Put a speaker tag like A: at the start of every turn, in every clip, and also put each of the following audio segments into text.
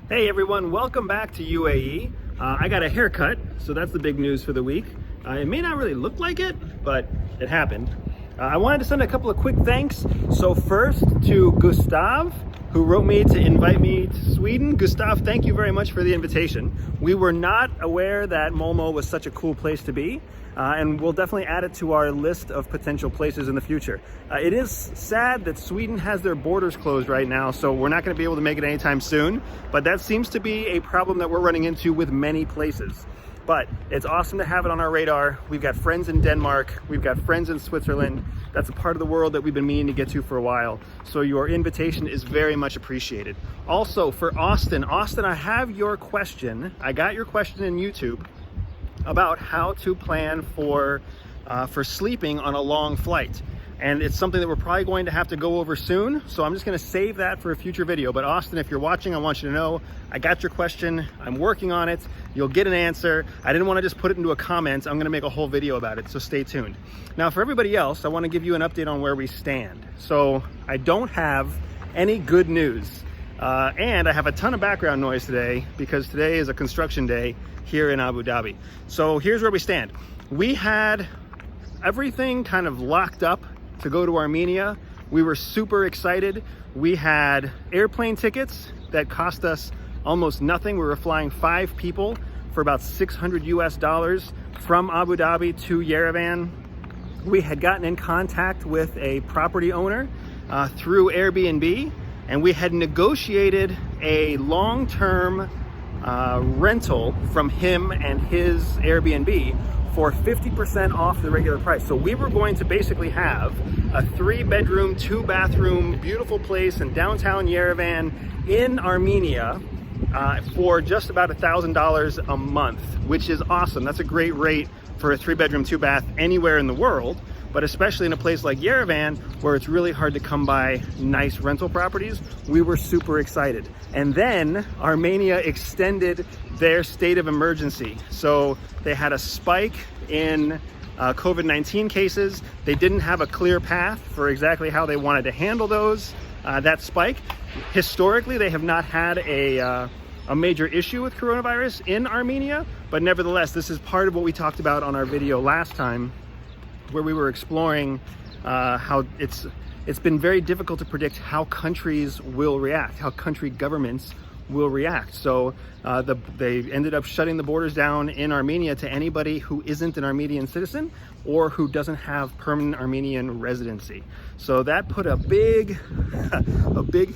A: Hey everyone, welcome back to UAE. I got a haircut, so that's the big news for the week. It may not really look like it, but it happened. I wanted to send a couple of quick thanks. So first to Gustav, who wrote me to invite me to Sweden. Gustav, thank you very much for the invitation. We were not aware that Malmo was such a cool place to be, and we'll definitely add it to our list of potential places in the future. It is sad that Sweden has their borders closed right now, so we're not going to be able to make it anytime soon, but that seems to be a problem that we're running into with many places. But it's awesome to have it on our radar. We've got friends in Denmark, we've got friends in Switzerland. That's a part of the world that we've been meaning to get to for a while. So your invitation is very much appreciated. Also for Austin, I have your question. I got your question in YouTube about how to plan for sleeping on a long flight. And it's something that we're probably going to have to go over soon. So I'm just gonna save that for a future video. But Austin, if you're watching, I want you to know, I got your question, I'm working on it, you'll get an answer. I didn't wanna just put it into a comment, I'm gonna make a whole video about it, so stay tuned. Now for everybody else, I wanna give you an update on where we stand. So I don't have any good news. And I have a ton of background noise today because today is a construction day here in Abu Dhabi. So here's where we stand. We had everything kind of locked up to go to Armenia. We were super excited. We had airplane tickets that cost us almost nothing. We were flying 5 people for about $600 US from Abu Dhabi to Yerevan. We had gotten in contact with a property owner through Airbnb, and we had negotiated a long-term rental from him and his Airbnb for 50% off the regular price. So we were going to basically have a 3-bedroom, 2-bathroom, beautiful place in downtown Yerevan in Armenia for just about $1,000 a month, which is awesome. That's a great rate for a 3-bedroom, 2-bath anywhere in the world, but especially in a place like Yerevan where it's really hard to come by nice rental properties. We were super excited. And then Armenia extended their state of emergency. So they had a spike in COVID-19 cases. They didn't have a clear path for exactly how they wanted to handle that spike. Historically, they have not had a major issue with coronavirus in Armenia, but nevertheless, this is part of what we talked about on our video last time, where we were exploring how it's been very difficult to predict how countries will react, how country governments will react. So they ended up shutting the borders down in Armenia to anybody who isn't an Armenian citizen or who doesn't have permanent Armenian residency. So that put a big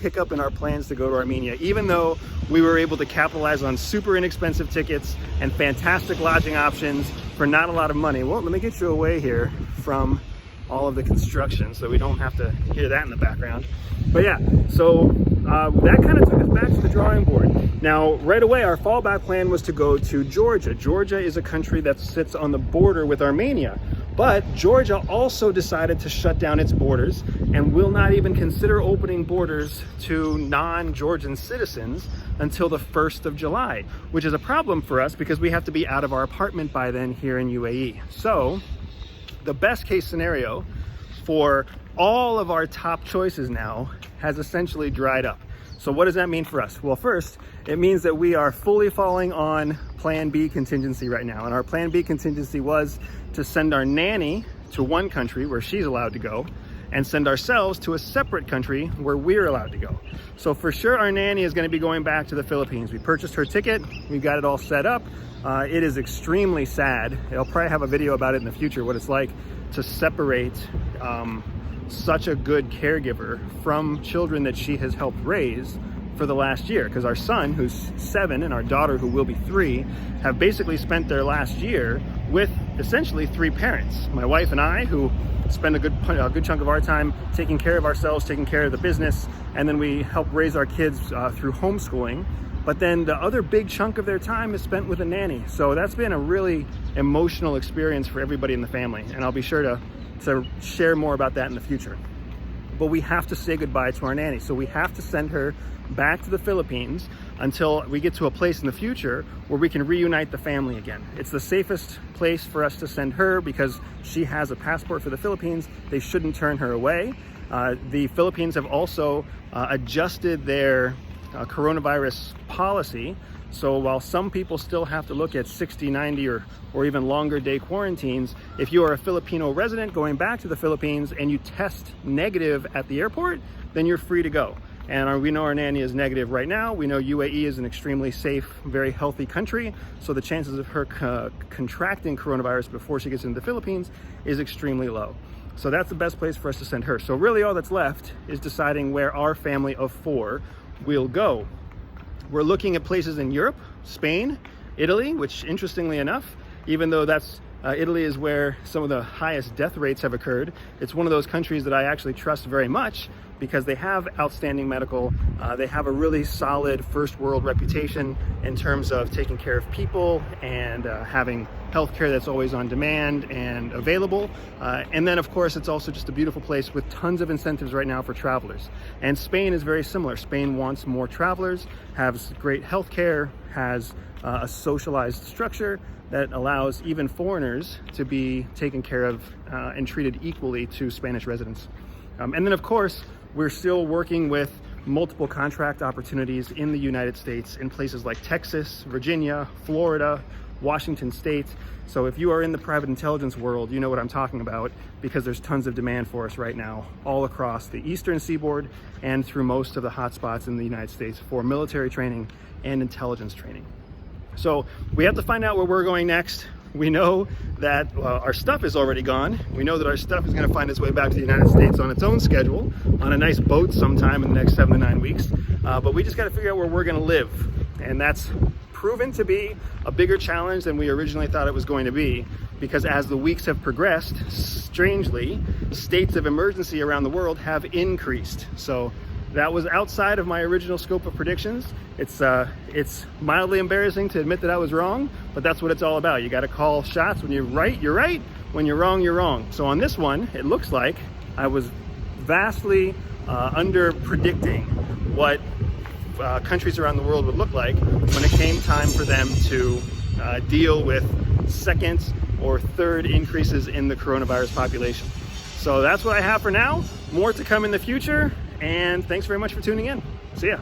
A: hiccup in our plans to go to Armenia, even though we were able to capitalize on super inexpensive tickets and fantastic lodging options for not a lot of money. Well, let me get you away here from all of the construction so we don't have to hear that in the background. But yeah, so that kind of took us back to the drawing board. Now, right away, our fallback plan was to go to Georgia. Georgia is a country that sits on the border with Armenia, but Georgia also decided to shut down its borders and will not even consider opening borders to non-Georgian citizens until the 1st of July, which is a problem for us because we have to be out of our apartment by then here in UAE. So the best case scenario for all of our top choices now has essentially dried up. So what does that mean for us? Well, first, it means that we are fully falling on plan B contingency right now. And our plan B contingency was to send our nanny to one country where she's allowed to go and send ourselves to a separate country where we're allowed to go. So for sure, our nanny is going to be going back to the Philippines. We purchased her ticket, we've got it all set up. It is extremely sad. I'll probably have a video about it in the future, what it's like to separate such a good caregiver from children that she has helped raise for the last year. Because our son, who's 7, and our daughter, who will be 3, have basically spent their last year with essentially 3 parents. My wife and I, who spend a good chunk of our time taking care of ourselves, taking care of the business, and then we help raise our kids through homeschooling. But then the other big chunk of their time is spent with a nanny. So that's been a really emotional experience for everybody in the family. And I'll be sure to share more about that in the future. But we have to say goodbye to our nanny. So we have to send her back to the Philippines until we get to a place in the future where we can reunite the family again. It's the safest place for us to send her because she has a passport for the Philippines. They shouldn't turn her away. The Philippines have also adjusted their coronavirus policy. So while some people still have to look at 60, 90, or even longer day quarantines, if you are a Filipino resident going back to the Philippines and you test negative at the airport, then you're free to go. And we know our nanny is negative right now. We know UAE is an extremely safe, very healthy country. So the chances of her contracting coronavirus before she gets into the Philippines is extremely low. So that's the best place for us to send her. So really all that's left is deciding where our family of 4 will go. We're looking at places in Europe, Spain, Italy, which interestingly enough, even though Italy is where some of the highest death rates have occurred, it's one of those countries that I actually trust very much because they have outstanding medical, they have a really solid first world reputation in terms of taking care of people and having healthcare that's always on demand and available. And then of course, it's also just a beautiful place with tons of incentives right now for travelers. And Spain is very similar. Spain wants more travelers, has great healthcare, has a socialized structure that allows even foreigners to be taken care of and treated equally to Spanish residents. And then of course, we're still working with multiple contract opportunities in the United States in places like Texas, Virginia, Florida, Washington State. So if you are in the private intelligence world, you know what I'm talking about because there's tons of demand for us right now all across the eastern seaboard and through most of the hotspots in the United States for military training and intelligence training. So we have to find out where we're going next. We know that our stuff is already gone. We know that our stuff is going to find its way back to the United States on its own schedule, on a nice boat sometime in the next 7 to 9 weeks. But we just got to figure out where we're going to live. And that's proven to be a bigger challenge than we originally thought it was going to be, because as the weeks have progressed, strangely, states of emergency around the world have increased. So that was outside of my original scope of predictions. It's mildly embarrassing to admit that I was wrong, but that's what it's all about. You got to call shots. When you're right, you're right. When you're wrong, you're wrong. So on this one, it looks like I was vastly under predicting what countries around the world would look like when it came time for them to deal with second or third increases in the coronavirus population. So that's what I have for now. More to come in the future. And thanks very much for tuning in. See ya.